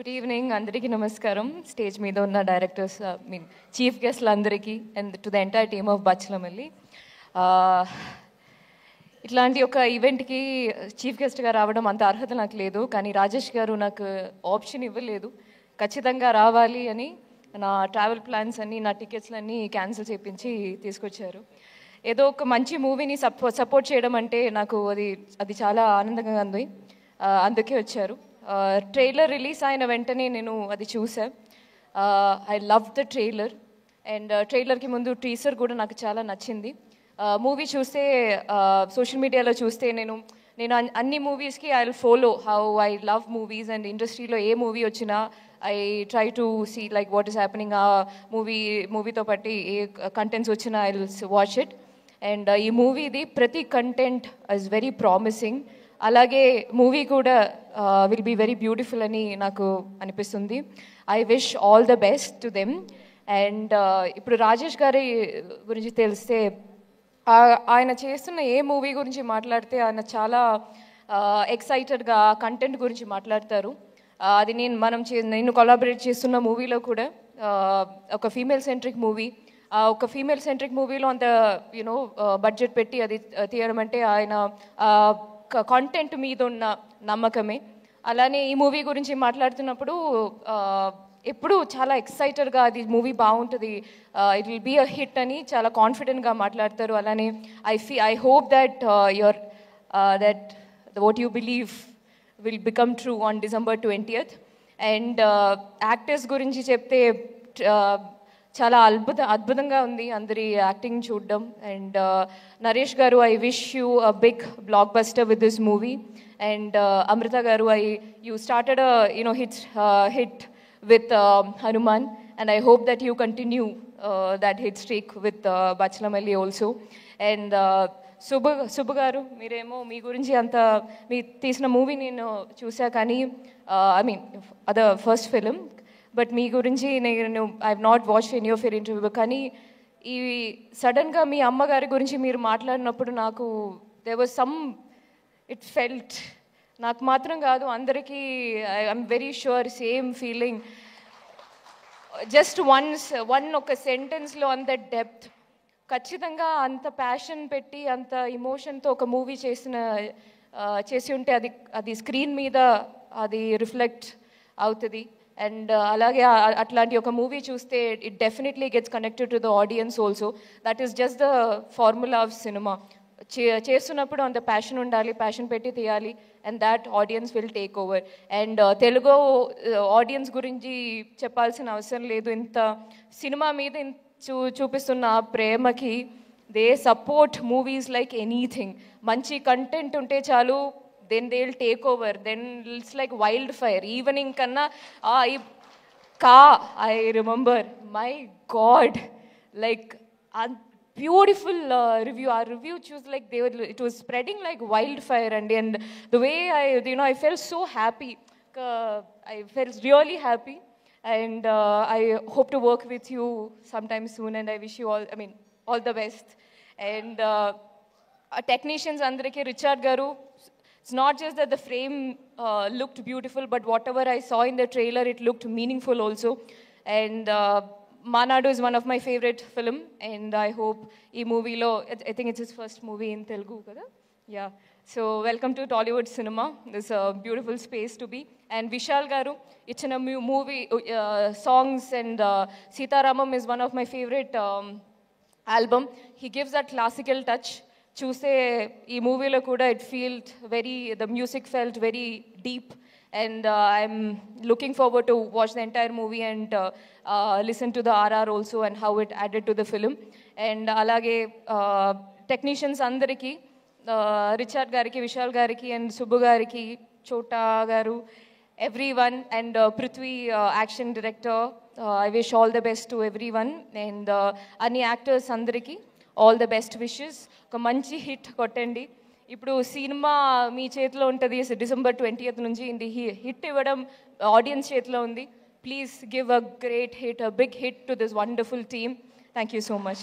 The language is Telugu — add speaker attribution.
Speaker 1: గుడ్ ఈవినింగ్ అందరికీ నమస్కారం. స్టేజ్ మీద ఉన్న డైరెక్టర్స్ మీన్ చీఫ్ గెస్ట్లు అందరికీ and to the entire team of Bachhala Malli. ఇట్లాంటి ఒక ఈవెంట్కి చీఫ్ గెస్ట్గా రావడం అంత అర్హత నాకు లేదు, కానీ రాజేష్ గారు నాకు ఆప్షన్ ఇవ్వలేదు. ఖచ్చితంగా రావాలి అని నా ట్రావెల్ ప్లాన్స్ అన్నీ, నా టికెట్స్లన్నీ క్యాన్సిల్ చేయించి తీసుకొచ్చారు. ఏదో ఒక మంచి మూవీని సపోర్ట్ చేయడం అంటే నాకు అది చాలా ఆనందంగా ఉంది. అందుకే వచ్చారు. ట్రైలర్ రిలీజ్ అయిన వెంటనే నేను అది చూసాను. I love the trailer and ట్రైలర్కి ముందు టీజర్ కూడా నాకు చాలా నచ్చింది. మూవీ చూస్తే సోషల్ మీడియాలో చూస్తే నేను అన్ని మూవీస్కి I will follow how I love movies and ఇండస్ట్రీలో ఏ మూవీ వచ్చినా I try to see like what is happening. ఆ మూవీతో పాటు ఏ కంటెంట్స్ వచ్చినా I will watch it. And ఈ మూవీది ప్రతి కంటెంట్ ఇస్ వెరీ ప్రామిసింగ్. అలాగే మూవీ కూడా విల్ బీ వెరీ బ్యూటిఫుల్ అని నాకు అనిపిస్తుంది. I wish all the best to them. And ఇప్పుడు రాజేష్ గారి గురించి తెలిస్తే ఆయన చేస్తున్న ఏ మూవీ గురించి మాట్లాడితే ఆయన చాలా ఎక్సైటెడ్గా కంటెంట్ గురించి మాట్లాడతారు. అది నేను కొలాబరేట్ చేస్తున్న మూవీలో కూడా ఒక ఫీమేల్ సెంట్రిక్ మూవీ. ఒక ఫీమేల్ సెంట్రిక్ మూవీలో అంత బడ్జెట్ పెట్టి అది తీయడం అంటే ఆయన కాంటెంట్ మీద ఉన్న నమ్మకమే. అలానే ఈ మూవీ గురించి మాట్లాడుతున్నప్పుడు ఎప్పుడు చాలా ఎక్సైటెడ్గా అది మూవీ బాగుంటుంది, it will be a hit అని చాలా కాన్ఫిడెంట్గా మాట్లాడతారు. అలానే I hope that that what you believe will become true on December 20th. And actors గురించి చెప్తే చాలా అద్భుతంగా ఉంది అందరి యాక్టింగ్ చూడడం. అండ్ నరేష్ గారు, I wish you a big blockbuster with this movie. And Amrutha గారు, you started hit with Hanuman, and I hope that you continue that hit streak with Bachalamalli also. And Subbu garu, మీరేమో మీ గురించి అంత మీ తీసిన మూవీ నేను చూసా, కానీ I mean other first film, but మీ గురించి నేను I have not watched any of your interview. కానీ ఈ సడన్గా మీ అమ్మగారి గురించి మీరు మాట్లాడినప్పుడు నాకు there was some it felt, నాకు మాత్రం కాదు అందరికీ I'm very sure same feeling. Just ఒక సెంటెన్స్లో అంత డెప్త్, ఖచ్చితంగా అంత ప్యాషన్ పెట్టి అంత ఇమోషన్తో ఒక మూవీ చేసి ఉంటే అది స్క్రీన్ మీద అది రిఫ్లెక్ట్ అవుతుంది. అండ్ అలాగే అట్లాంటి ఒక మూవీ చూస్తే it definitely gets connected to the audience also. That is just the formula of cinema. చేస్తున్నప్పుడు అంత ప్యాషన్ ఉండాలి, ప్యాషన్ పెట్టి తీయాలి, and that audience will take over. And Telugu audience గురించి చెప్పాల్సిన అవసరం లేదు. ఇంత సినిమా మీద చూపిస్తున్న ప్రేమకి they support movies like anything. మంచి కంటెంట్ ఉంటే చాలు, then they'll take over, then it's like wildfire. Evening kanna I remember, my god, like a beautiful review. Our review choose like it was spreading like wildfire, and the way I felt so happy. I felt really happy, and I hope to work with you sometime soon, and I wish you all the best. And technicians andariki, Richard garu, it's not just that the frame looked beautiful, but whatever I saw in the trailer, it looked meaningful also. And Manadu is one of my favorite film, and I hope ee movie lo, I think it's his first movie in Telugu kada. Yeah, so welcome to Tollywood cinema. This is a beautiful space to be. And Vishal garu ichina movie songs, and Sitaramam is one of my favorite album. He gives that classical touch. చూస్తే ఈ మూవీలో కూడా the music felt very deep, and I'm looking forward to watch the entire movie and listen to the RR also and how it added to the film. And alage technicians andariki, Richard gariki, Vishal gariki, and Subbu gariki, Chota garu, everyone, and Prithvi action director, I wish all the best to everyone. And any actors andariki all the best wishes. ఒక మంచి హిట్ కొట్టండి. ఇప్పుడు సినిమా మీ చేతిలో ఉంటుంది, December 20th నుంచి. ఇది హిట్ ఇవ్వడం ఆడియన్స్ చేతిలో ఉంది. Please give a great hit, a big hit to this wonderful team. Thank you so much.